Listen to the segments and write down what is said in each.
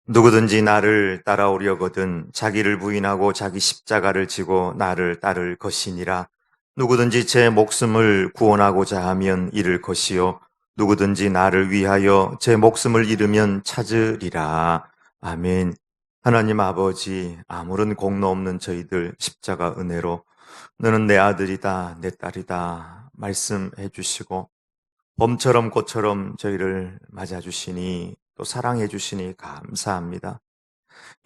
누구든지 나를 따라오려거든 자기를 부인하고 자기 십자가를 지고 나를 따를 것이니라. 누구든지 제 목숨을 구원하고자 하면 잃을 것이요 누구든지 나를 위하여 제 목숨을 잃으면 찾으리라. 아멘. 하나님 아버지, 아무런 공로 없는 저희들 십자가 은혜로 너는 내 아들이다, 내 딸이다 말씀해 주시고 봄처럼 꽃처럼 저희를 맞아주시니 또 사랑해 주시니 감사합니다.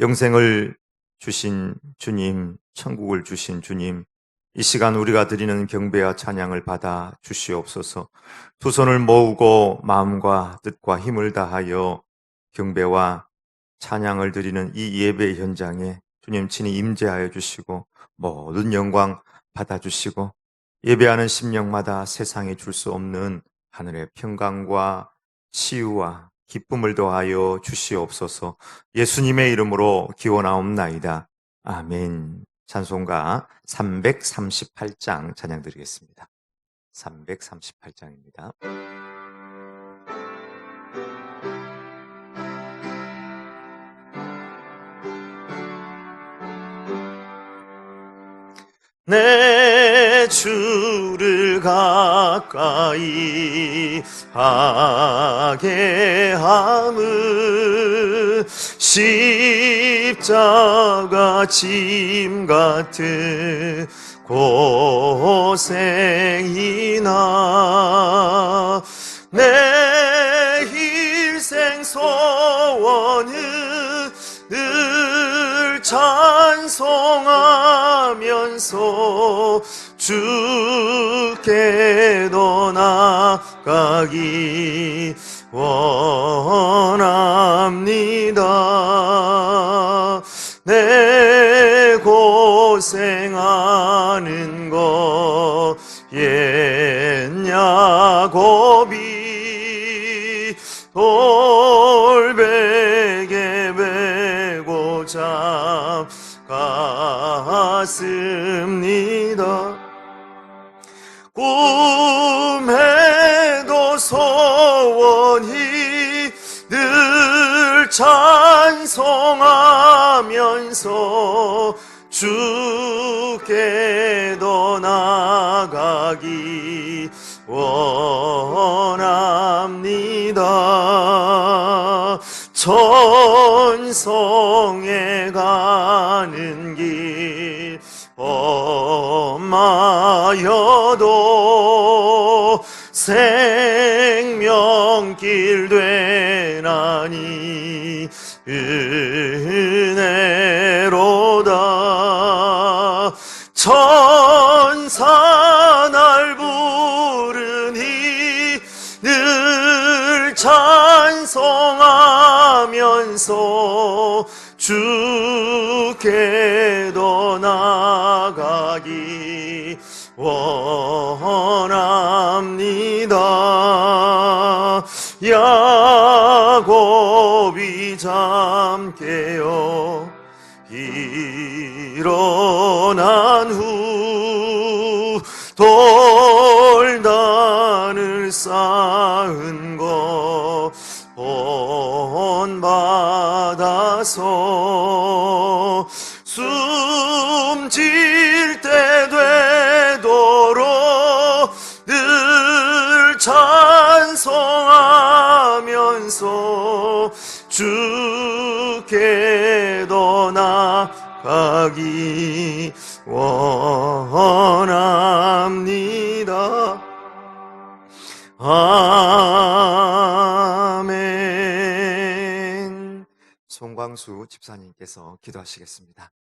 영생을 주신 주님, 천국을 주신 주님, 이 시간 우리가 드리는 경배와 찬양을 받아 주시옵소서. 두 손을 모으고 마음과 뜻과 힘을 다하여 경배와 찬양을 드리는 이 예배 현장에 주님 친히 임재하여 주시고 모든 영광 받아주시고 예배하는 심령마다 세상에 줄 수 없는 하늘의 평강과 치유와 기쁨을 더하여 주시옵소서. 예수님의 이름으로 기원하옵나이다. 아멘. 찬송가 338장 찬양 드리겠습니다. 338장입니다. 내 주를 가까이 하게 함은 십자가 짐 같은 고생이나 내 일생 소원은 늘 찬송하면서 주께 더 나아가기 원합니다. 내 고생하는 것 옛 야곱이 돌베개 메고 잠갔습니다. 꿈에도 소원이 늘 찬송하면서 주께 더 나아가기 원합니다. 천성에 가는 길 험하여도 생명길 되나니 은혜로다. 천사 날 부르니 늘 찬송하면서 주께 더 나아가기 원합니다. 야곱이 잠 깨어 일어난 후 돌단을 쌓은 것 본받아서 숨질 때 되도록 늘 찬송하면서 주께 더 나아가기 원합니다. 아멘. 송광수 집사님께서 기도하시겠습니다.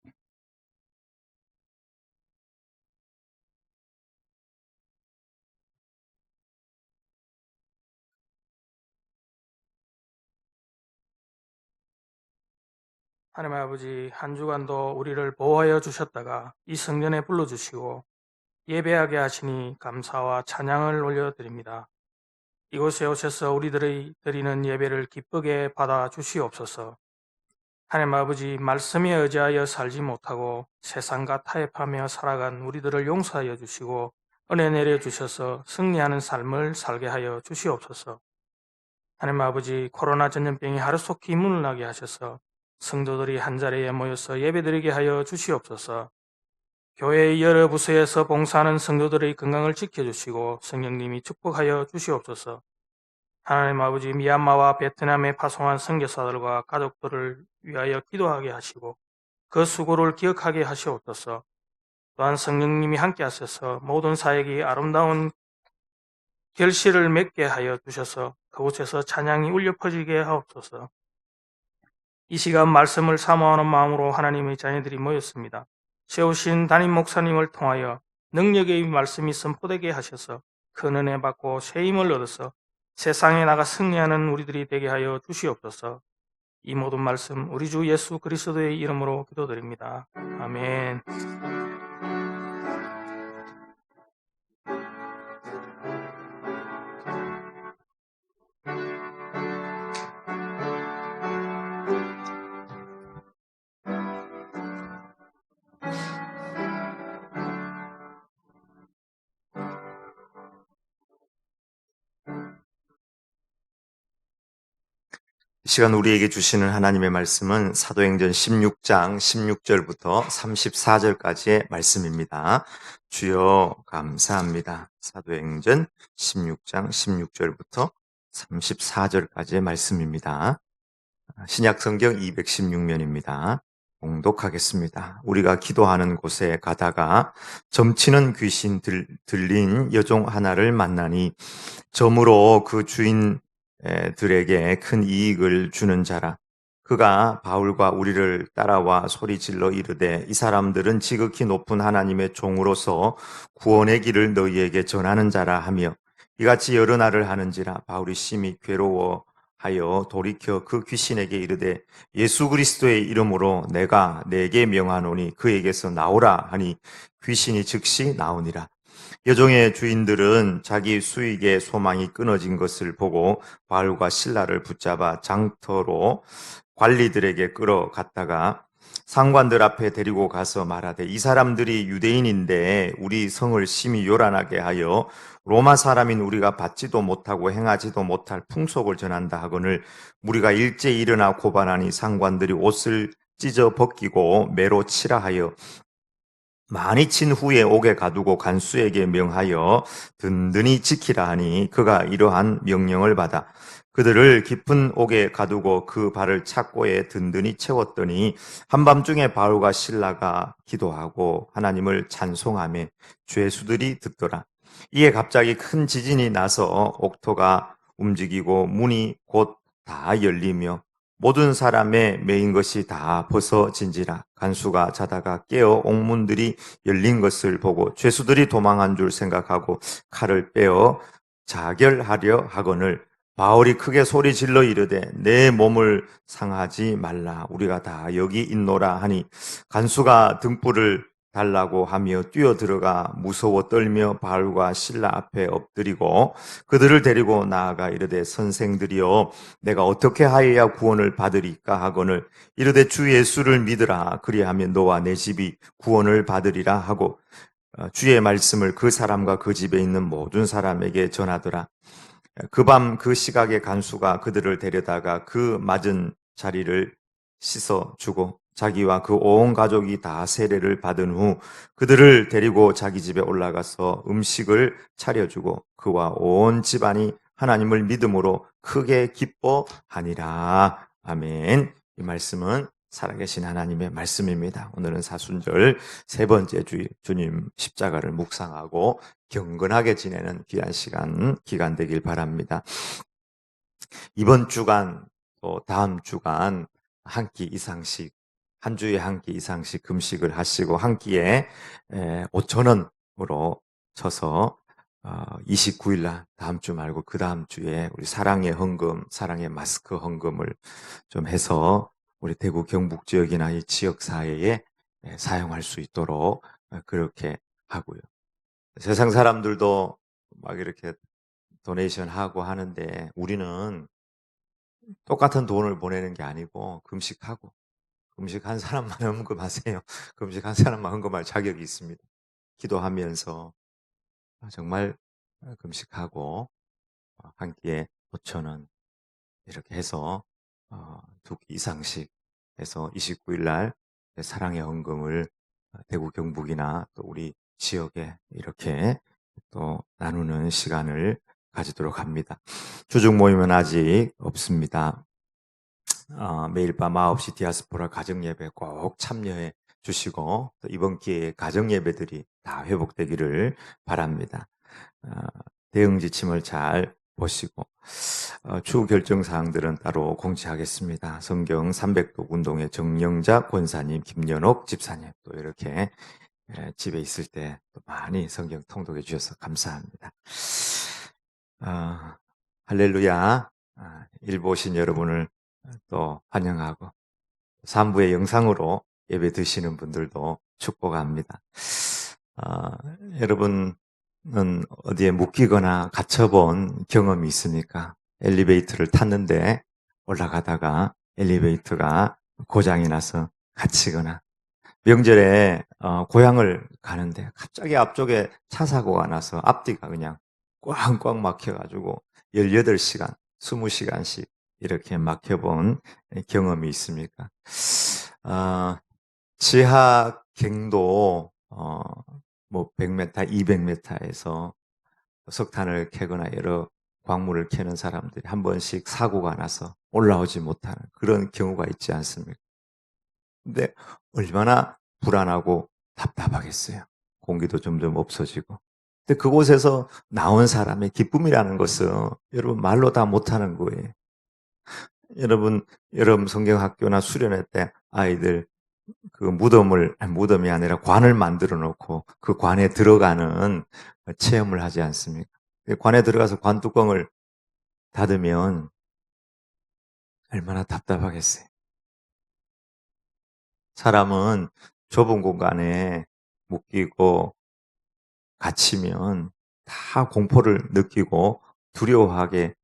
하나님 아버지, 한 주간도 우리를 보호하여 주셨다가 이 성전에 불러주시고 예배하게 하시니 감사와 찬양을 올려드립니다. 이곳에 오셔서 우리들의 드리는 예배를 기쁘게 받아 주시옵소서. 하나님 아버지, 말씀에 의지하여 살지 못하고 세상과 타협하며 살아간 우리들을 용서하여 주시고 은혜 내려주셔서 승리하는 삶을 살게 하여 주시옵소서. 하나님 아버지, 코로나 전염병이 하루속히 문을 나게 하셔서 성도들이 한자리에 모여서 예배드리게 하여 주시옵소서. 교회의 여러 부서에서 봉사하는 성도들의 건강을 지켜주시고 성령님이 축복하여 주시옵소서. 하나님 아버지, 미얀마와 베트남에 파송한 선교사들과 가족들을 위하여 기도하게 하시고 그 수고를 기억하게 하시옵소서. 또한 성령님이 함께 하셔서 모든 사역이 아름다운 결실을 맺게 하여 주셔서 그곳에서 찬양이 울려 퍼지게 하옵소서. 이 시간 말씀을 사모하는 마음으로 하나님의 자녀들이 모였습니다. 세우신 담임 목사님을 통하여 능력의 말씀이 선포되게 하셔서 큰 은혜 받고 새 힘을 얻어서 세상에 나가 승리하는 우리들이 되게 하여 주시옵소서. 이 모든 말씀 우리 주 예수 그리스도의 이름으로 기도드립니다. 아멘. 이 시간 우리에게 주시는 하나님의 말씀은 사도행전 16장 16절부터 34절까지의 말씀입니다. 주여 감사합니다. 사도행전 16장 16절부터 34절까지의 말씀입니다. 신약성경 216면입니다. 봉독하겠습니다. 우리가 기도하는 곳에 가다가 점치는 귀신 들린 여종 하나를 만나니 점으로 그 주인들에게 큰 이익을 주는 자라. 그가 바울과 우리를 따라와 소리질러 이르되 이 사람들은 지극히 높은 하나님의 종으로서 구원의 길을 너희에게 전하는 자라 하며 이같이 여러 날을 하는지라. 바울이 심히 괴로워하여 돌이켜 그 귀신에게 이르되 예수 그리스도의 이름으로 내가 네게 명하노니 그에게서 나오라 하니 귀신이 즉시 나오니라. 여종의 주인들은 자기 수익의 소망이 끊어진 것을 보고 바울과 실라를 붙잡아 장터로 관리들에게 끌어갔다가 상관들 앞에 데리고 가서 말하되 이 사람들이 유대인인데 우리 성을 심히 요란하게 하여 로마 사람인 우리가 받지도 못하고 행하지도 못할 풍속을 전한다 하거늘 우리가 일제 일어나 고발하니 상관들이 옷을 찢어 벗기고 매로 치라 하여 많이 친 후에 옥에 가두고 간수에게 명하여 든든히 지키라 하니 그가 이러한 명령을 받아 그들을 깊은 옥에 가두고 그 발을 착고에 든든히 채웠더니 한밤중에 바울과 실라가 기도하고 하나님을 찬송하며 죄수들이 듣더라. 이에 갑자기 큰 지진이 나서 옥토가 움직이고 문이 곧 다 열리며 모든 사람의 매인 것이 다 벗어진지라. 간수가 자다가 깨어 옥문들이 열린 것을 보고 죄수들이 도망한 줄 생각하고 칼을 빼어 자결하려 하거늘 바울이 크게 소리 질러 이르되 내 몸을 상하지 말라. 우리가 다 여기 있노라 하니 간수가 등불을 달라고 하며 뛰어들어가 무서워 떨며 바울과 실라 앞에 엎드리고 그들을 데리고 나아가 이르되 선생들이여 내가 어떻게 하여야 구원을 받으리까 하거늘 이르되 주 예수를 믿으라. 그리하면 너와 내 집이 구원을 받으리라 하고 주의 말씀을 그 사람과 그 집에 있는 모든 사람에게 전하더라. 그 밤 그 시각에 간수가 그들을 데려다가 그 맞은 자리를 씻어주고 자기와 그 온 가족이 다 세례를 받은 후 그들을 데리고 자기 집에 올라가서 음식을 차려주고 그와 온 집안이 하나님을 믿음으로 크게 기뻐하니라. 아멘. 이 말씀은 살아계신 하나님의 말씀입니다. 오늘은 사순절 세 번째 주님 십자가를 묵상하고 경건하게 지내는 귀한 기간 되길 바랍니다. 이번 주간 또 다음 주간 한 끼 이상씩 한 주에 한 끼 이상씩 금식을 하시고 한 끼에 5,000원으로 쳐서 29일 날 다음 주 말고 그 다음 주에 우리 사랑의 헌금, 사랑의 마스크 헌금을 좀 해서 우리 대구 경북 지역이나 이 지역 사회에 사용할 수 있도록 그렇게 하고요. 세상 사람들도 막 이렇게 도네이션 하고 하는데 우리는 똑같은 돈을 보내는 게 아니고 금식하고 금식한 사람만 헌금하세요. 금식한 사람만 헌금할 자격이 있습니다. 기도하면서 정말 금식하고 한 끼에 5,000원 이렇게 해서 2끼 이상씩 해서 29일 날 사랑의 헌금을 대구 경북이나 또 우리 지역에 이렇게 또 나누는 시간을 가지도록 합니다. 주중 모임은 아직 없습니다. 매일 밤 9시 디아스포라 가정예배 꼭 참여해 주시고 또 이번 기회에 가정예배들이 다 회복되기를 바랍니다. 대응 지침을 잘 보시고 추후 결정 사항들은 따로 공지하겠습니다. 성경 300독 운동의 정영자 권사님, 김연옥 집사님 또 이렇게 집에 있을 때 또 많이 성경 통독해 주셔서 감사합니다. 할렐루야. 일부 오신 여러분을 또 환영하고 3부의 영상으로 예배 드시는 분들도 축복합니다. 여러분은 어디에 묶이거나 갇혀본 경험이 있습니까? 엘리베이터를 탔는데 올라가다가 엘리베이터가 고장이 나서 갇히거나 명절에 고향을 가는데 갑자기 앞쪽에 차 사고가 나서 앞뒤가 그냥 꽝꽝 막혀가지고 18시간, 20시간씩 이렇게 막혀본 경험이 있습니까? 지하경도 뭐 100m, 200m에서 석탄을 캐거나 여러 광물을 캐는 사람들이 한 번씩 사고가 나서 올라오지 못하는 그런 경우가 있지 않습니까? 근데 얼마나 불안하고 답답하겠어요. 공기도 점점 없어지고. 근데 그곳에서 나온 사람의 기쁨이라는 것은 여러분 말로 다 못하는 거예요. 여러분 성경학교나 수련회 때 아이들 그 무덤이 아니라 관을 만들어 놓고 그 관에 들어가는 체험을 하지 않습니까? 관에 들어가서 관 뚜껑을 닫으면 얼마나 답답하겠어요. 사람은 좁은 공간에 묶이고 갇히면 다 공포를 느끼고 두려워하게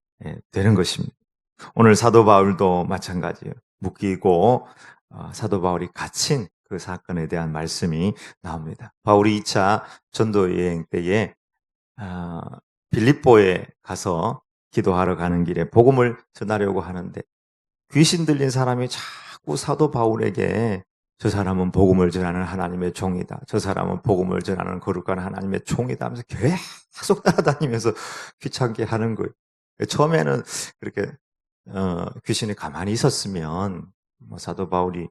되는 것입니다. 오늘 사도 바울도 마찬가지예요. 묶이고 사도 바울이 갇힌 그 사건에 대한 말씀이 나옵니다. 바울이 2차 전도 여행 때에 빌립보에 가서 기도하러 가는 길에 복음을 전하려고 하는데 귀신 들린 사람이 자꾸 사도 바울에게 저 사람은 복음을 전하는 하나님의 종이다. 저 사람은 복음을 전하는 거룩한 하나님의 종이다 하면서 계속 따라다니면서 귀찮게 하는 거예요. 처음에는 그렇게 귀신이 가만히 있었으면 뭐 사도 바울이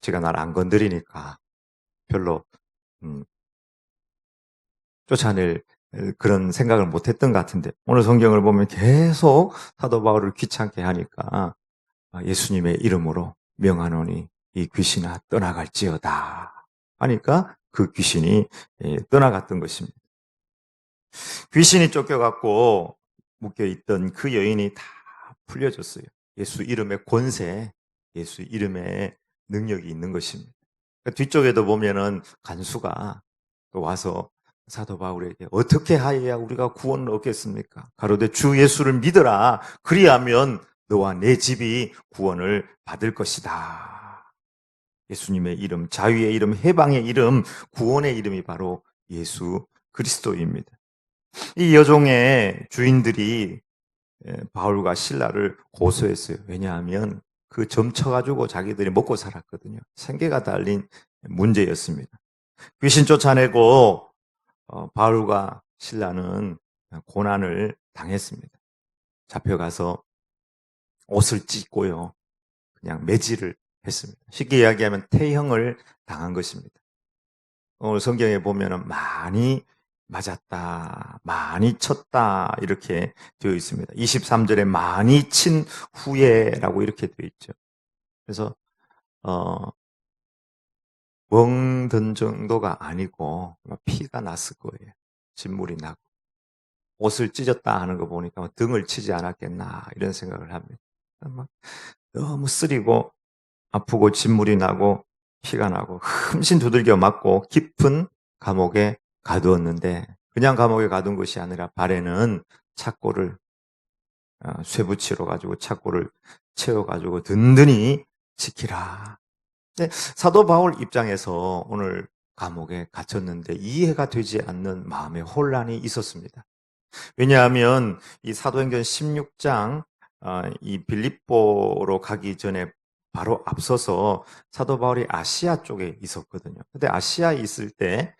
제가 날 안 건드리니까 별로 쫓아낼 그런 생각을 못했던 것 같은데 오늘 성경을 보면 계속 사도 바울을 귀찮게 하니까 예수님의 이름으로 명하노니 이 귀신아 떠나갈지어다 하니까 그 귀신이 떠나갔던 것입니다. 귀신이 쫓겨갖고 묶여있던 그 여인이 다 풀려졌어요. 예수 이름의 권세, 예수 이름의 능력이 있는 것입니다. 뒤쪽에도 보면은 간수가 또 와서 사도 바울에게 어떻게 하여야 우리가 구원을 얻겠습니까? 가로되 주 예수를 믿어라. 그리하면 너와 내 집이 구원을 받을 것이다. 예수님의 이름, 자유의 이름, 해방의 이름, 구원의 이름이 바로 예수 그리스도입니다. 이 여종의 주인들이 바울과 실라를 고소했어요. 왜냐하면 그 점쳐가지고 자기들이 먹고 살았거든요. 생계가 달린 문제였습니다. 귀신 쫓아내고 바울과 실라는 고난을 당했습니다. 잡혀가서 옷을 찢고요. 그냥 매질을 했습니다. 쉽게 이야기하면 태형을 당한 것입니다. 오늘 성경에 보면은 많이 맞았다, 많이 쳤다 이렇게 되어 있습니다. 23절에 많이 친 후에라고 이렇게 되어 있죠. 그래서 멍든 정도가 아니고 피가 났을 거예요. 진물이 나고 옷을 찢었다 하는 거 보니까 등을 치지 않았겠나 이런 생각을 합니다. 너무 쓰리고 아프고 진물이 나고 피가 나고 흠신 두들겨 맞고 깊은 감옥에 가두었는데 그냥 감옥에 가둔 것이 아니라 발에는 착고를 쇠붙이로 가지고 착고를 채워가지고 든든히 지키라. 근데 사도 바울 입장에서 오늘 감옥에 갇혔는데 이해가 되지 않는 마음의 혼란이 있었습니다. 왜냐하면 이 사도행전 16장 이 빌립보로 가기 전에 바로 앞서서 사도 바울이 아시아 쪽에 있었거든요. 근데 아시아에 있을 때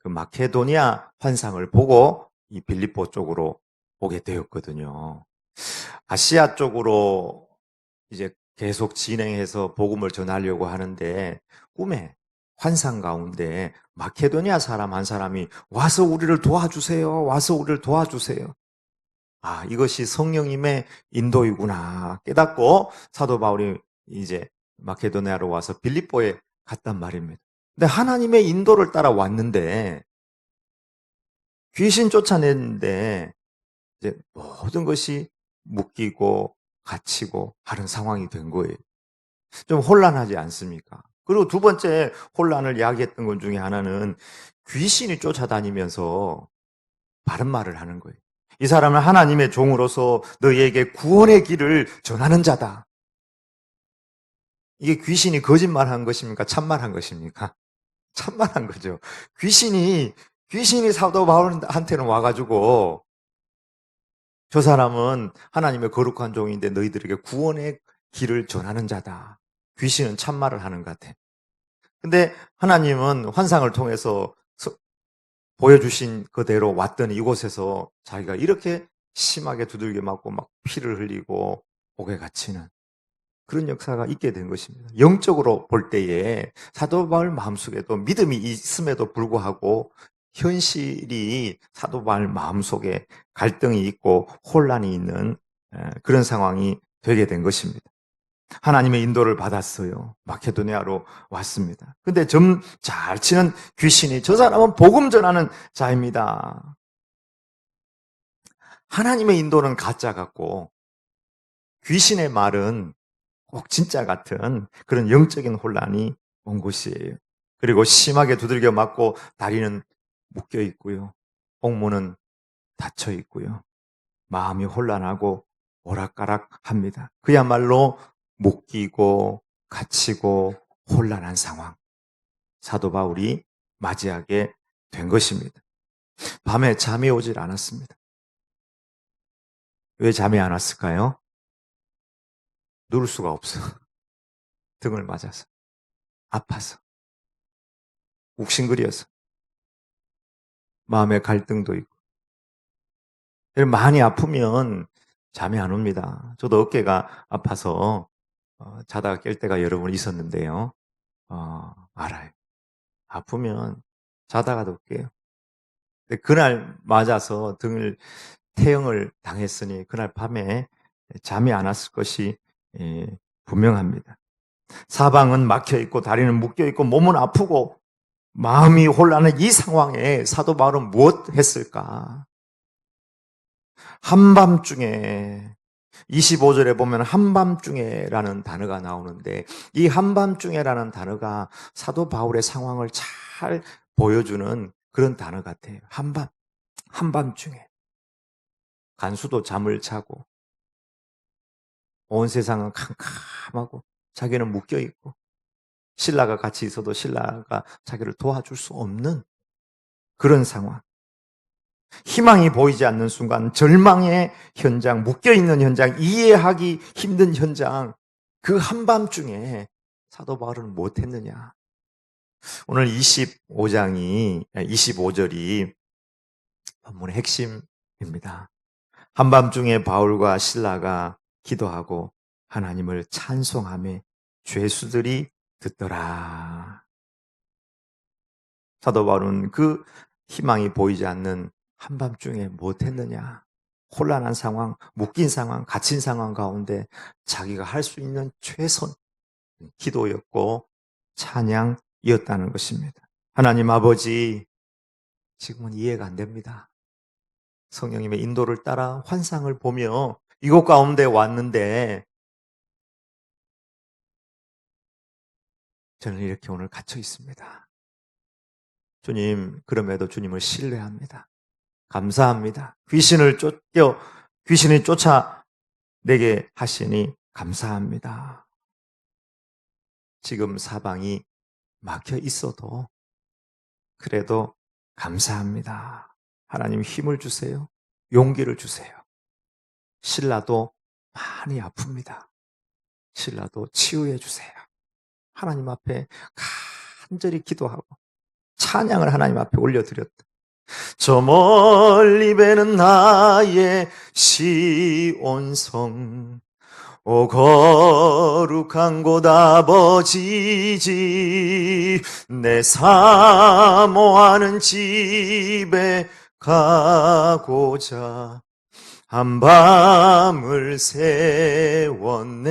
그 마케도니아 환상을 보고 이 빌립보 쪽으로 오게 되었거든요. 아시아 쪽으로 이제 계속 진행해서 복음을 전하려고 하는데 꿈에 환상 가운데 마케도니아 사람 한 사람이 와서 우리를 도와주세요. 와서 우리를 도와주세요. 아, 이것이 성령님의 인도이구나 깨닫고 사도 바울이 이제 마케도니아로 와서 빌립보에 갔단 말입니다. 근데 하나님의 인도를 따라 왔는데 귀신 쫓아냈는데 이제 모든 것이 묶이고 갇히고 하는 상황이 된 거예요. 좀 혼란하지 않습니까? 그리고 두 번째 혼란을 야기했던 것 중에 하나는 귀신이 쫓아다니면서 바른 말을 하는 거예요. 이 사람은 하나님의 종으로서 너희에게 구원의 길을 전하는 자다. 이게 귀신이 거짓말한 것입니까? 참말한 것입니까? 참말한 거죠. 귀신이 사도 바울한테는 와가지고 저 사람은 하나님의 거룩한 종인데 너희들에게 구원의 길을 전하는 자다. 귀신은 참말을 하는 것 같아. 근데 하나님은 환상을 통해서 보여주신 그대로 왔더니 이곳에서 자기가 이렇게 심하게 두들겨 맞고 막 피를 흘리고 옥에 갇히는 그런 역사가 있게 된 것입니다. 영적으로 볼 때에 사도 바울 마음속에도 믿음이 있음에도 불구하고 현실이 사도 바울 마음속에 갈등이 있고 혼란이 있는 그런 상황이 되게 된 것입니다. 하나님의 인도를 받았어요. 마케도니아로 왔습니다. 근데 점 잘 치는 귀신이 저 사람은 복음 전하는 자입니다. 하나님의 인도는 가짜 같고 귀신의 말은 꼭 진짜 같은 그런 영적인 혼란이 온 것이에요. 그리고 심하게 두들겨 맞고 다리는 묶여 있고요. 옥문은 닫혀 있고요. 마음이 혼란하고 오락가락합니다. 그야말로 묶이고 갇히고 혼란한 상황. 사도 바울이 맞이하게 된 것입니다. 밤에 잠이 오질 않았습니다. 왜 잠이 안 왔을까요? 누울 수가 없어. 등을 맞아서. 아파서. 욱신거려서. 마음에 갈등도 있고. 많이 아프면 잠이 안 옵니다. 저도 어깨가 아파서 자다가 깰 때가 여러 번 있었는데요. 알아요. 아프면 자다가도 깨요. 근데 그날 맞아서 태형을 당했으니 그날 밤에 잠이 안 왔을 것이 분명합니다. 사방은 막혀 있고 다리는 묶여 있고 몸은 아프고 마음이 혼란한 이 상황에 사도 바울은 무엇 했을까? 한밤중에 25절에 보면 한밤중에라는 단어가 나오는데 이 한밤중에라는 단어가 사도 바울의 상황을 잘 보여주는 그런 단어 같아요. 한밤중에 간수도 잠을 자고 온 세상은 캄캄하고 자기는 묶여 있고 신라가 같이 있어도 신라가 자기를 도와줄 수 없는 그런 상황. 희망이 보이지 않는 순간, 절망의 현장, 묶여있는 현장, 이해하기 힘든 현장, 그 한밤중에 사도 바울은 무엇했느냐? 오늘 25절이 본문의 핵심입니다. 한밤중에 바울과 신라가 기도하고 하나님을 찬송하며 죄수들이 듣더라. 사도 바울은 그 희망이 보이지 않는 한밤중에 무엇했느냐? 혼란한 상황, 묶인 상황, 갇힌 상황 가운데 자기가 할 수 있는 최선 기도였고 찬양이었다는 것입니다. 하나님 아버지, 지금은 이해가 안 됩니다. 성령님의 인도를 따라 환상을 보며 이곳 가운데 왔는데 저는 이렇게 오늘 갇혀 있습니다. 주님, 그럼에도 주님을 신뢰합니다. 감사합니다. 귀신이 쫓아내게 하시니 감사합니다. 지금 사방이 막혀 있어도 그래도 감사합니다. 하나님 힘을 주세요. 용기를 주세요. 신라도 많이 아픕니다. 신라도 치유해 주세요. 하나님 앞에 간절히 기도하고 찬양을 하나님 앞에 올려드렸다. 저 멀리 배는 나의 시온성, 오 거룩한 곳 아버지 집, 내 사모하는 집에 가고자 한밤을 새웠네.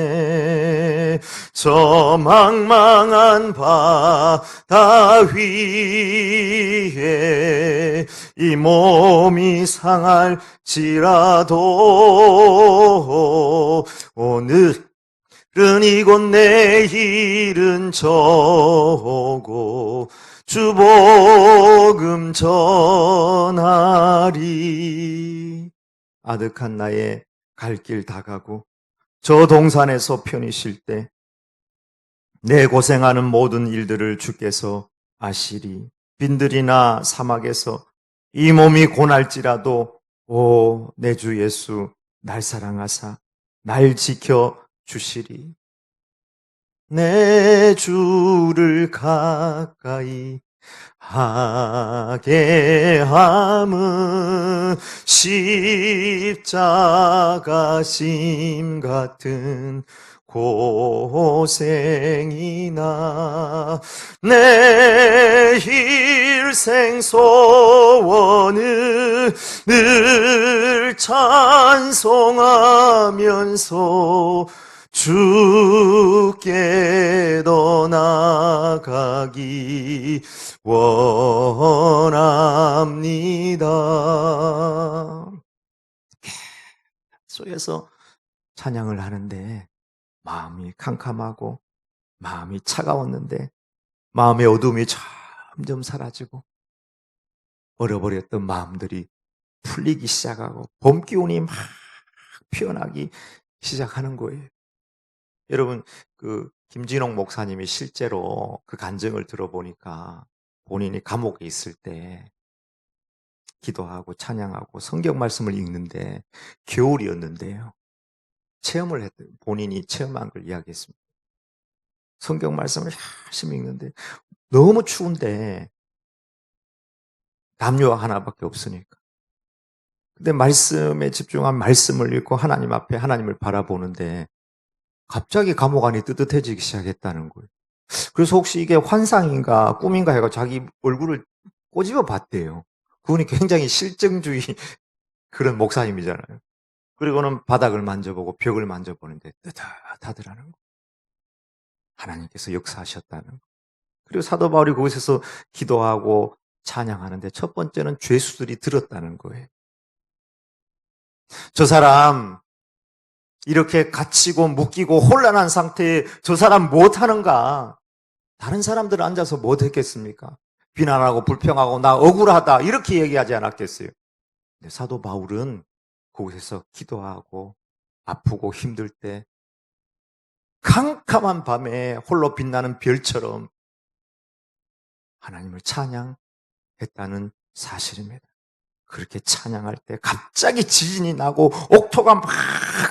저 망망한 바다 위에 이 몸이 상할지라도 오늘은 이곳 내일은 저고 주 복음 전하리. 아득한 나의 갈 길 다가고 저 동산에서 편히 쉴 때 내 고생하는 모든 일들을 주께서 아시리. 빈들이나 사막에서 이 몸이 고날지라도 오 내 주 예수 날 사랑하사 날 지켜 주시리. 내 주를 가까이 하게 함은 십자가 심 같은 고생이나 내 일생 소원을 늘 찬송하면서 주께 더 나아가기 원합니다. 속에서 찬양을 하는데 마음이 캄캄하고 마음이 차가웠는데 마음의 어둠이 점점 사라지고 얼어버렸던 마음들이 풀리기 시작하고 봄 기운이 막 피어나기 시작하는 거예요. 여러분, 김진홍 목사님이 실제로 그 간증을 들어보니까 본인이 감옥에 있을 때 기도하고 찬양하고 성경 말씀을 읽는데 겨울이었는데요. 본인이 체험한 걸 이야기했습니다. 성경 말씀을 열심히 읽는데 너무 추운데 담요 하나밖에 없으니까. 근데 말씀에 집중한 말씀을 읽고 하나님 앞에 하나님을 바라보는데 갑자기 감옥 안이 뜨뜻해지기 시작했다는 거예요. 그래서 혹시 이게 환상인가 꿈인가 해가 자기 얼굴을 꼬집어 봤대요. 그분이 굉장히 실증주의 그런 목사님이잖아요. 그리고는 바닥을 만져보고 벽을 만져보는데 뜨뜻하더라는 거예요. 하나님께서 역사하셨다는 거예요. 그리고 사도 바울이 그곳에서 기도하고 찬양하는데 첫 번째는 죄수들이 들었다는 거예요. 저 사람 이렇게 갇히고 묶이고 혼란한 상태에 저 사람 못하는가? 다른 사람들은 앉아서 못했겠습니까? 비난하고 불평하고 나 억울하다 이렇게 얘기하지 않았겠어요? 근데 사도 바울은 그곳에서 기도하고 아프고 힘들 때 캄캄한 밤에 홀로 빛나는 별처럼 하나님을 찬양했다는 사실입니다. 그렇게 찬양할 때 갑자기 지진이 나고 옥토가 막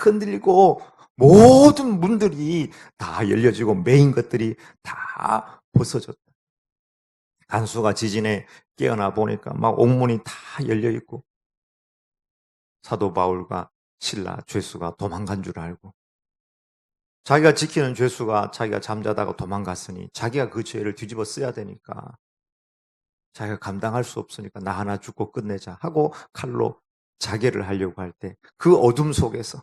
흔들리고 모든 문들이 다 열려지고 메인 것들이 다 벗어졌다. 간수가 지진에 깨어나 보니까 막 옥문이 다 열려 있고 사도 바울과 신라 죄수가 도망간 줄 알고 자기가 지키는 죄수가 자기가 잠자다가 도망갔으니 자기가 그 죄를 뒤집어 써야 되니까 자기가 감당할 수 없으니까 나 하나 죽고 끝내자 하고 칼로 자결을 하려고 할 때 그 어둠 속에서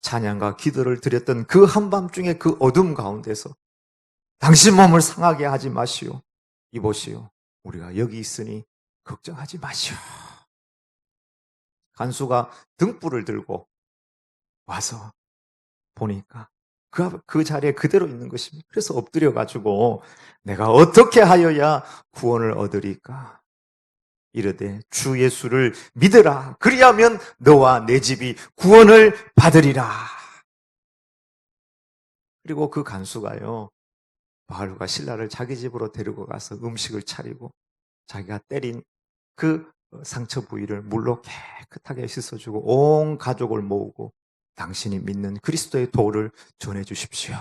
찬양과 기도를 드렸던 그 한밤중에 그 어둠 가운데서 당신 몸을 상하게 하지 마시오. 이보시오. 우리가 여기 있으니 걱정하지 마시오. 간수가 등불을 들고 와서 보니까 그 자리에 그대로 있는 것입니다. 그래서 엎드려가지고 내가 어떻게 하여야 구원을 얻으리까? 이르되 주 예수를 믿으라. 그리하면 너와 내 집이 구원을 받으리라. 그리고 그 간수가요. 바울과 신라를 자기 집으로 데리고 가서 음식을 차리고 자기가 때린 그 상처 부위를 물로 깨끗하게 씻어주고 온 가족을 모으고 당신이 믿는 그리스도의 도를 전해 주십시오.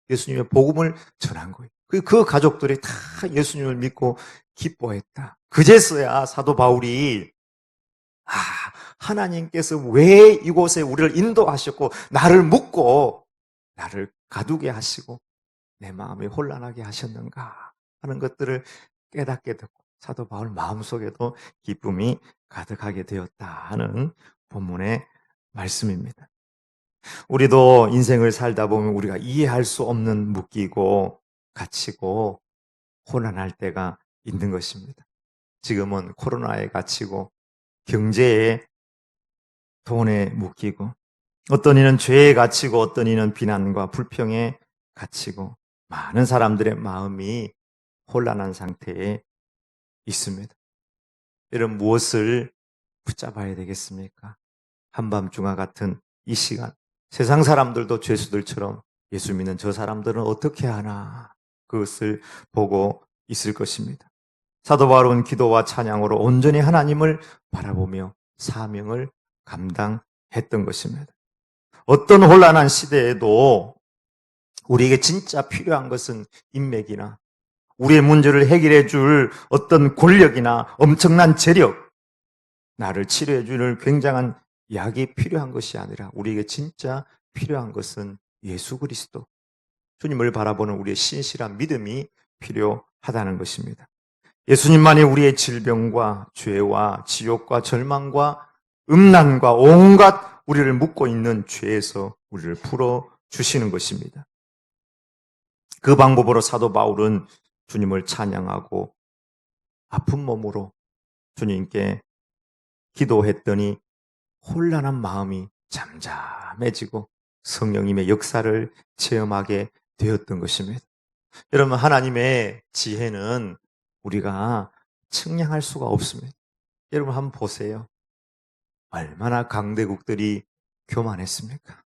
예수님의 복음을 전한 거예요. 그 가족들이 다 예수님을 믿고 기뻐했다. 그제서야 사도 바울이 아, 하나님께서 왜 이곳에 우리를 인도하셨고 나를 묶고 나를 가두게 하시고 내 마음이 혼란하게 하셨는가 하는 것들을 깨닫게 됐고 사도 바울 마음속에도 기쁨이 가득하게 되었다 하는 본문의 말씀입니다. 우리도 인생을 살다 보면 우리가 이해할 수 없는 묶이고 갇히고 혼란할 때가 있는 것입니다. 지금은 코로나에 갇히고 경제에 돈에 묶이고 어떤 이는 죄에 갇히고 어떤 이는 비난과 불평에 갇히고 많은 사람들의 마음이 혼란한 상태에 있습니다. 여러분 무엇을 붙잡아야 되겠습니까? 한밤중화 같은 이 시간 세상 사람들도 죄수들처럼 예수 믿는 저 사람들은 어떻게 하나 그것을 보고 있을 것입니다. 사도 바울은 기도와 찬양으로 온전히 하나님을 바라보며 사명을 감당했던 것입니다. 어떤 혼란한 시대에도 우리에게 진짜 필요한 것은 인맥이나 우리의 문제를 해결해 줄 어떤 권력이나 엄청난 재력, 나를 치료해 줄 굉장한 약이 필요한 것이 아니라 우리에게 진짜 필요한 것은 예수 그리스도, 주님을 바라보는 우리의 신실한 믿음이 필요하다는 것입니다. 예수님만이 우리의 질병과 죄와 지옥과 절망과 음란과 온갖 우리를 묶고 있는 죄에서 우리를 풀어 주시는 것입니다. 그 방법으로 사도 바울은 주님을 찬양하고 아픈 몸으로 주님께 기도했더니 혼란한 마음이 잠잠해지고 성령님의 역사를 체험하게 되었던 것입니다. 여러분 하나님의 지혜는 우리가 측량할 수가 없습니다. 여러분 한번 보세요. 얼마나 강대국들이 교만했습니까?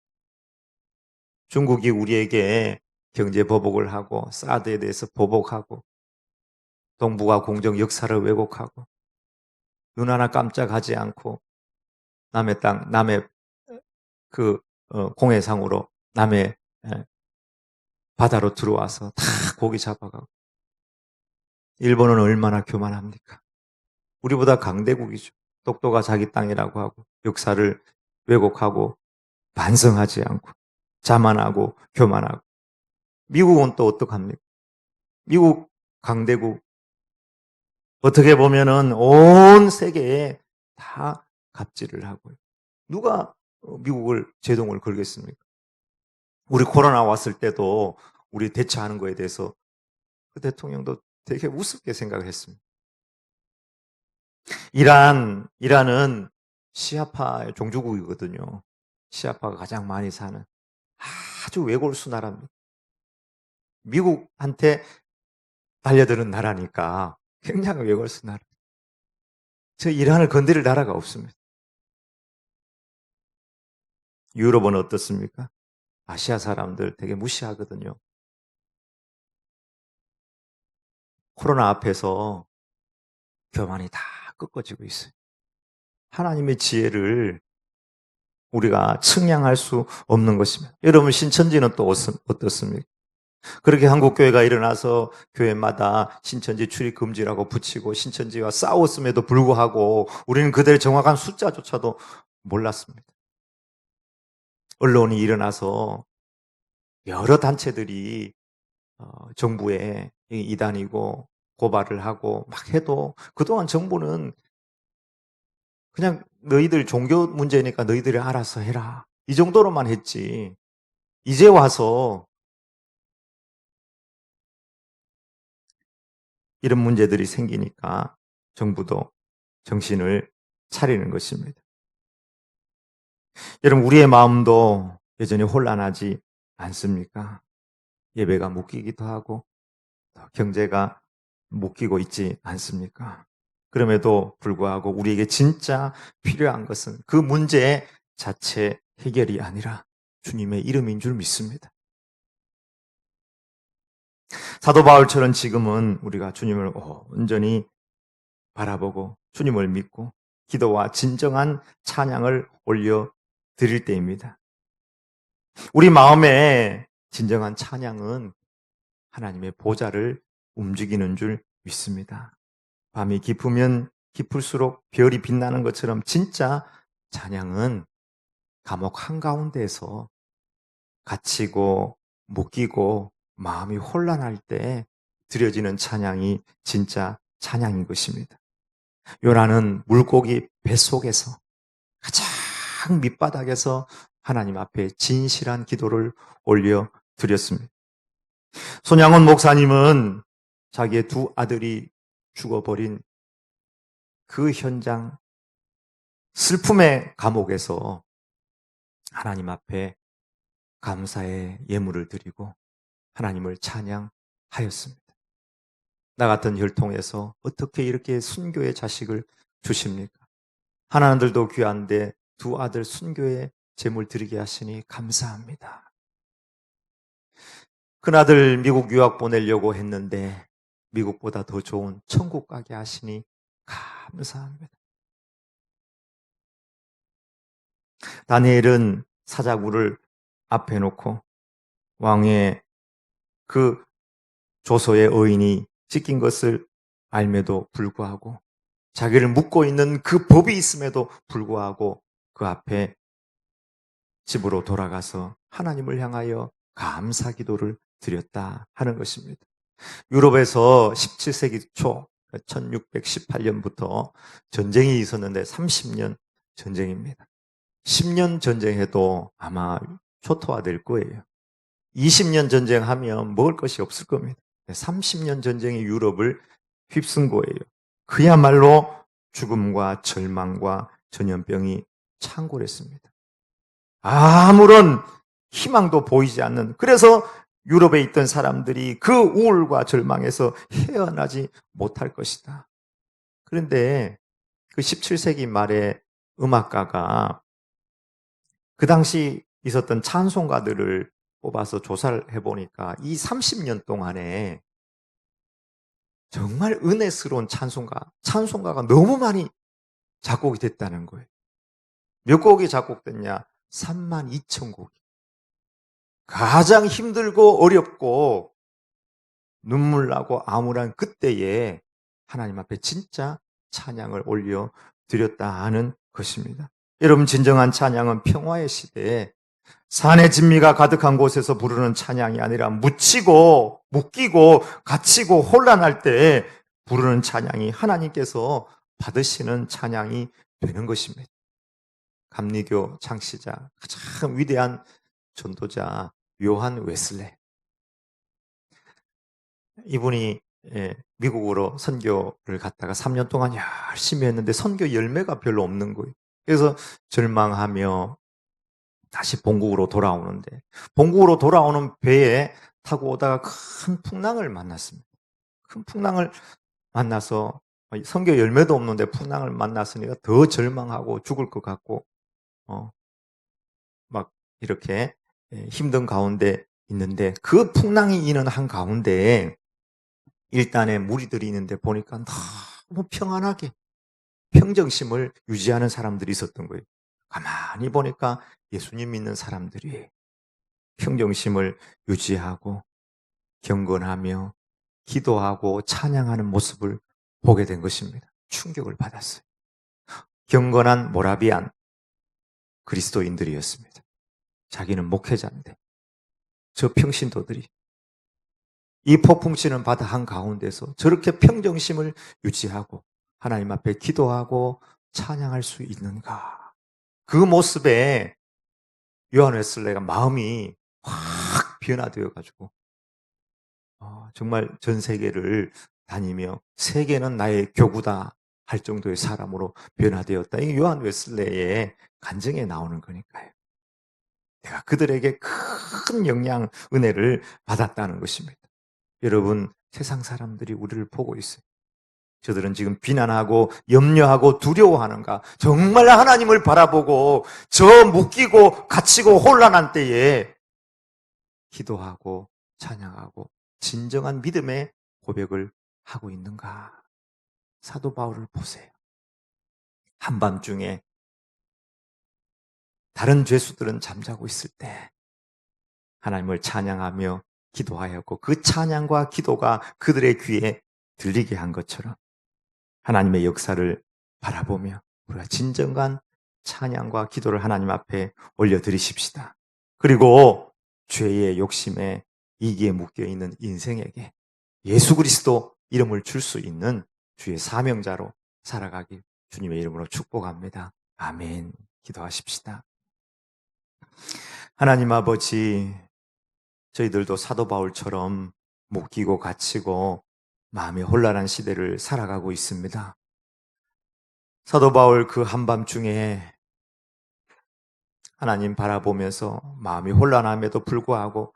중국이 우리에게 경제 보복을 하고 사드에 대해서 보복하고 동북아 공정 역사를 왜곡하고 눈 하나 깜짝하지 않고 남의 땅, 남의 공해상으로 남의 바다로 들어와서 다 고기 잡아가고 일본은 얼마나 교만합니까? 우리보다 강대국이죠. 독도가 자기 땅이라고 하고 역사를 왜곡하고 반성하지 않고 자만하고 교만하고 미국은 또 어떡합니까? 미국 강대국 어떻게 보면은 온 세계에 다 갑질을 하고요. 누가 미국을 제동을 걸겠습니까? 우리 코로나 왔을 때도 우리 대처하는 거에 대해서 그 대통령도 되게 우습게 생각을 했습니다. 이란은 시아파의 종주국이거든요. 시아파가 가장 많이 사는 아주 외골수 나라입니다. 미국한테 달려드는 나라니까 굉장히 외골수 나라. 저 이란을 건드릴 나라가 없습니다. 유럽은 어떻습니까? 아시아 사람들 되게 무시하거든요. 코로나 앞에서 교만이 다 꺾어지고 있어요. 하나님의 지혜를 우리가 측량할 수 없는 것입니다. 여러분 신천지는 또 어떻습니까? 그렇게 한국교회가 일어나서 교회마다 신천지 출입 금지라고 붙이고 신천지와 싸웠음에도 불구하고 우리는 그들의 정확한 숫자조차도 몰랐습니다. 언론이 일어나서 여러 단체들이 정부에 이단이고 고발을 하고 막 해도 그동안 정부는 그냥 너희들 종교 문제니까 너희들이 알아서 해라. 이 정도로만 했지. 이제 와서 이런 문제들이 생기니까 정부도 정신을 차리는 것입니다. 여러분 우리의 마음도 여전히 혼란하지 않습니까? 예배가 묶이기도 하고 경제가 묶이고 있지 않습니까? 그럼에도 불구하고 우리에게 진짜 필요한 것은 그 문제 자체 해결이 아니라 주님의 이름인 줄 믿습니다. 사도 바울처럼 지금은 우리가 주님을 온전히 바라보고 주님을 믿고 기도와 진정한 찬양을 올려 드릴 때입니다. 우리 마음에 진정한 찬양은 하나님의 보좌를 움직이는 줄 믿습니다. 밤이 깊으면 깊을수록 별이 빛나는 것처럼 진짜 찬양은 감옥 한가운데에서 갇히고 묶이고 마음이 혼란할 때 드려지는 찬양이 진짜 찬양인 것입니다. 요나는 물고기 뱃속에서 가장 밑바닥에서 하나님 앞에 진실한 기도를 올려 드렸습니다. 손양원 목사님은 자기의 두 아들이 죽어버린 그 현장, 슬픔의 감옥에서 하나님 앞에 감사의 예물을 드리고 하나님을 찬양하였습니다. 나 같은 혈통에서 어떻게 이렇게 순교의 자식을 주십니까? 하나님들도 귀한데 두 아들 순교의 제물 드리게 하시니 감사합니다. 큰아들 미국 유학 보내려고 했는데 미국보다 더 좋은 천국 가게 하시니 감사합니다. 다니엘은 사자굴을 앞에 놓고 왕의 그 조서의 의인이 찢긴 것을 알매도 불구하고 자기를 묶고 있는 그 법이 있음에도 불구하고 그 앞에 집으로 돌아가서 하나님을 향하여 감사 기도를 드렸다 하는 것입니다. 유럽에서 17세기 초 1618년부터 전쟁이 있었는데 30년 전쟁입니다. 10년 전쟁해도 아마 초토화될 거예요. 20년 전쟁하면 먹을 것이 없을 겁니다. 30년 전쟁이 유럽을 휩쓴 거예요. 그야말로 죽음과 절망과 전염병이 창궐했습니다. 아무런 희망도 보이지 않는, 그래서 유럽에 있던 사람들이 그 우울과 절망에서 헤어나지 못할 것이다. 그런데 그 17세기 말에 음악가가 그 당시 있었던 찬송가들을 뽑아서 조사를 해보니까 이 30년 동안에 정말 은혜스러운 찬송가가 너무 많이 작곡이 됐다는 거예요. 몇 곡이 작곡됐냐? 32,000곡. 가장 힘들고 어렵고 눈물 나고 암울한 그때에 하나님 앞에 진짜 찬양을 올려 드렸다 하는 것입니다. 여러분, 진정한 찬양은 평화의 시대에 산의 진미가 가득한 곳에서 부르는 찬양이 아니라 묻히고 묶이고 갇히고 혼란할 때 부르는 찬양이 하나님께서 받으시는 찬양이 되는 것입니다. 감리교 창시자, 가장 위대한 전도자 요한 웨슬레, 이분이 미국으로 선교를 갔다가 3년 동안 열심히 했는데 선교 열매가 별로 없는 거예요. 그래서 절망하며 다시 본국으로 돌아오는데, 본국으로 돌아오는 배에 타고 오다가 큰 풍랑을 만났습니다. 큰 풍랑을 만나서 선교 열매도 없는데 풍랑을 만났으니까 더 절망하고 죽을 것 같고 막 이렇게 힘든 가운데 있는데, 그 풍랑이 있는 한 가운데에 일단에 무리들이 있는데 보니까 너무 평안하게 평정심을 유지하는 사람들이 있었던 거예요. 가만히 보니까 예수님 믿는 사람들이 평정심을 유지하고 경건하며 기도하고 찬양하는 모습을 보게 된 것입니다. 충격을 받았어요. 경건한 모라비안 그리스도인들이었습니다. 자기는 목회자인데 저 평신도들이 이 폭풍 치는 바다 한가운데서 저렇게 평정심을 유지하고 하나님 앞에 기도하고 찬양할 수 있는가? 그 모습에 요한 웨슬레가 마음이 확 변화되어 가지고 정말 전 세계를 다니며 세계는 나의 교구다 할 정도의 사람으로 변화되었다. 이 요한 웨슬레의 간증에 나오는 거니까요. 내가 그들에게 큰 영향, 은혜를 받았다는 것입니다. 여러분, 세상 사람들이 우리를 보고 있어요. 저들은 지금 비난하고 염려하고 두려워하는가? 정말 하나님을 바라보고 저 묶이고 갇히고 혼란한 때에 기도하고 찬양하고 진정한 믿음의 고백을 하고 있는가? 사도 바울을 보세요. 한밤중에 다른 죄수들은 잠자고 있을 때 하나님을 찬양하며 기도하였고 그 찬양과 기도가 그들의 귀에 들리게 한 것처럼 하나님의 역사를 바라보며 우리가 진정한 찬양과 기도를 하나님 앞에 올려드리십시다. 그리고 죄의 욕심에 이기에 묶여있는 인생에게 예수 그리스도 이름을 줄 수 있는 주의 사명자로 살아가길 주님의 이름으로 축복합니다. 아멘. 기도하십시다. 하나님 아버지, 저희들도 사도 바울처럼 묶이고 갇히고 마음이 혼란한 시대를 살아가고 있습니다. 사도 바울 그 한밤중에 하나님 바라보면서 마음이 혼란함에도 불구하고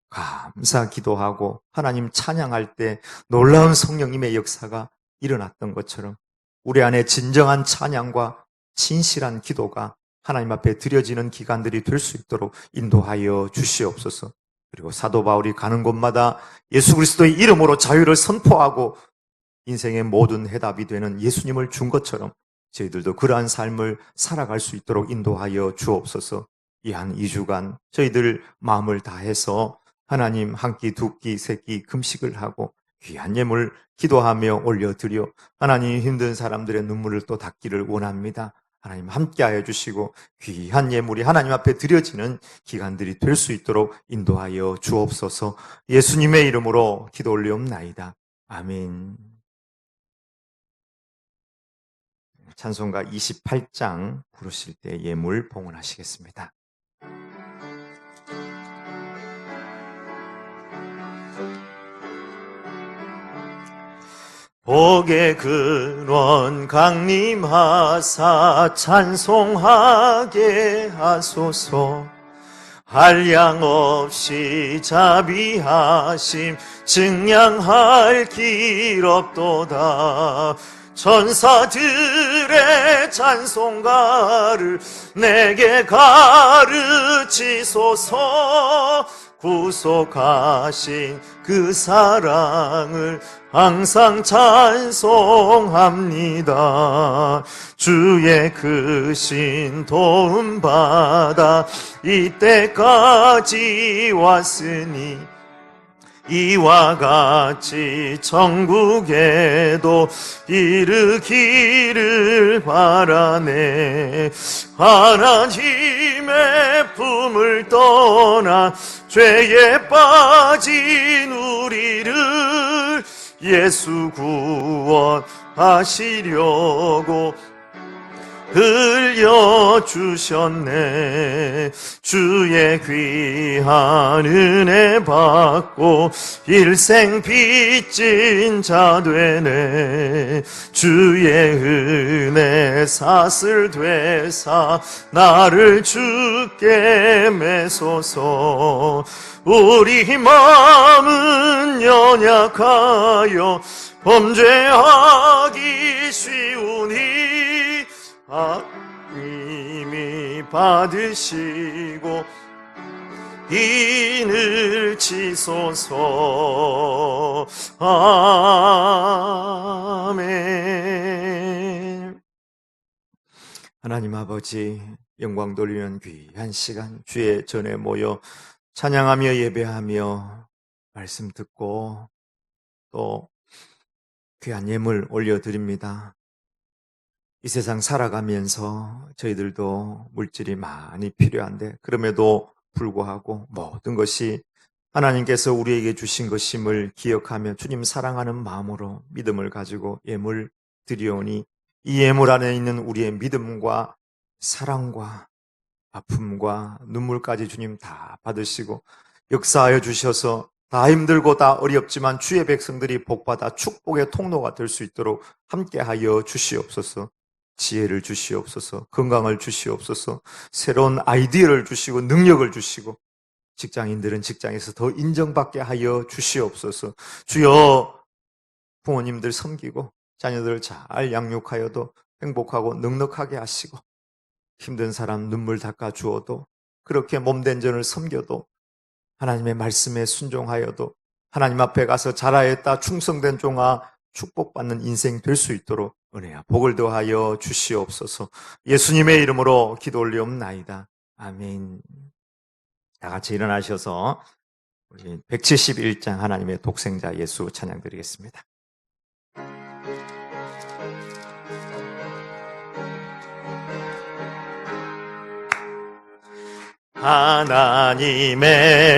감사 기도하고 하나님 찬양할 때 놀라운 성령님의 역사가 일어났던 것처럼 우리 안에 진정한 찬양과 진실한 기도가 하나님 앞에 드려지는 기간들이 될 수 있도록 인도하여 주시옵소서. 그리고 사도 바울이 가는 곳마다 예수 그리스도의 이름으로 자유를 선포하고 인생의 모든 해답이 되는 예수님을 준 것처럼 저희들도 그러한 삶을 살아갈 수 있도록 인도하여 주옵소서. 이 한 2주간 저희들 마음을 다해서 하나님 한 끼, 두 끼, 세 끼 금식을 하고 귀한 예물 기도하며 올려드려 하나님 힘든 사람들의 눈물을 또 닦기를 원합니다. 하나님 함께하여 주시고 귀한 예물이 하나님 앞에 드려지는 기간들이 될 수 있도록 인도하여 주옵소서. 예수님의 이름으로 기도 올리옵나이다. 아멘. 찬송가 28장 부르실 때 예물 봉헌하시겠습니다. 복의 근원 강림하사 찬송하게 하소서. 한량 없이 자비하심 증량할 길 없도다. 천사들의 찬송가를 내게 가르치소서. 구속하신 그 사랑을 항상 찬송합니다. 주의 크신 도움 받아 이때까지 왔으니 이와 같이 천국에도 이르기를 바라네. 하나님의 품을 떠나 죄에 빠진 우리를 예수 구원하시려고 흘려주셨네. 주의 귀한 은혜 받고 일생 빚진 자 되네. 주의 은혜 사슬 되사 나를 주께 매소서. 우리 마음은 연약하여 범죄하기 쉬우니 하나님이 받으시고 인을 치소서. 아멘. 하나님 아버지, 영광 돌리는 귀한 시간 주의 전에 모여 찬양하며 예배하며 말씀 듣고 또 귀한 예물 올려드립니다. 이 세상 살아가면서 저희들도 물질이 많이 필요한데 그럼에도 불구하고 모든 것이 하나님께서 우리에게 주신 것임을 기억하며 주님 사랑하는 마음으로 믿음을 가지고 예물 드리오니 이 예물 안에 있는 우리의 믿음과 사랑과 아픔과 눈물까지 주님 다 받으시고 역사하여 주셔서 다 힘들고 다 어렵지만 주의 백성들이 복받아 축복의 통로가 될 수 있도록 함께하여 주시옵소서. 지혜를 주시옵소서. 건강을 주시옵소서. 새로운 아이디어를 주시고 능력을 주시고 직장인들은 직장에서 더 인정받게 하여 주시옵소서. 주여, 부모님들 섬기고 자녀들 잘 양육하여도 행복하고 넉넉하게 하시고 힘든 사람 눈물 닦아 주어도 그렇게 몸된 전을 섬겨도 하나님의 말씀에 순종하여도 하나님 앞에 가서 잘하였다 충성된 종아 축복받는 인생 될 수 있도록 은혜와 복을 더하여 주시옵소서. 예수님의 이름으로 기도 올리옵나이다. 아멘. 다 같이 일어나셔서 우리 171장 하나님의 독생자 예수 찬양 드리겠습니다.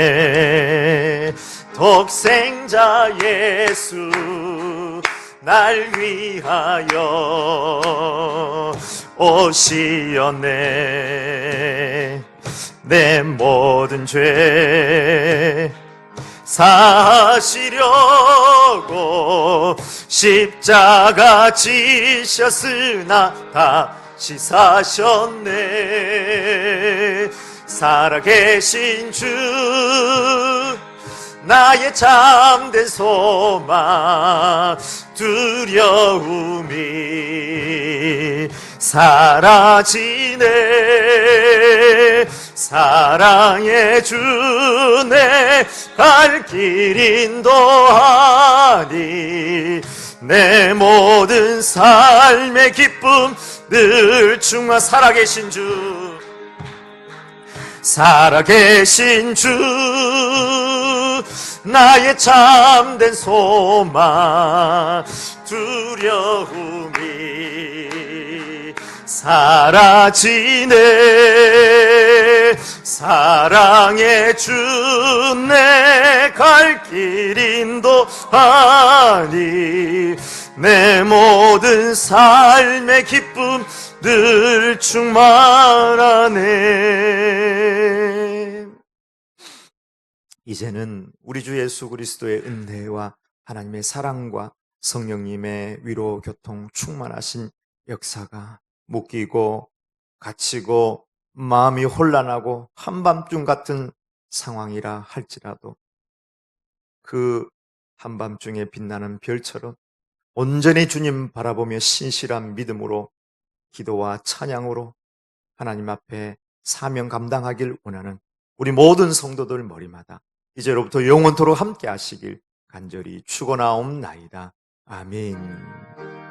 하나님의 독생자 예수 날 위하여 오시었네. 내 모든 죄 사시려고 십자가 지셨으나 다시 사셨네. 살아계신 주 나의 참된 소망 두려움이 사라지네. 사랑의 주내 갈 길 인도하니 내 모든 삶의 기쁨 늘 충만. 살아계신 주 살아계신 주 나의 참된 소망 두려움이 사라지네. 사랑의 주 내 갈 길 인도하니 내 모든 삶의 기쁨 늘 충만하네. 이제는 우리 주 예수 그리스도의 은혜와 하나님의 사랑과 성령님의 위로 교통 충만하신 역사가 묶이고 갇히고 마음이 혼란하고 한밤중 같은 상황이라 할지라도 그 한밤중에 빛나는 별처럼 온전히 주님 바라보며 신실한 믿음으로 기도와 찬양으로 하나님 앞에 사명 감당하길 원하는 우리 모든 성도들 머리마다 이제로부터 영원토록 함께 하시길 간절히 축원하옵나이다. 아멘.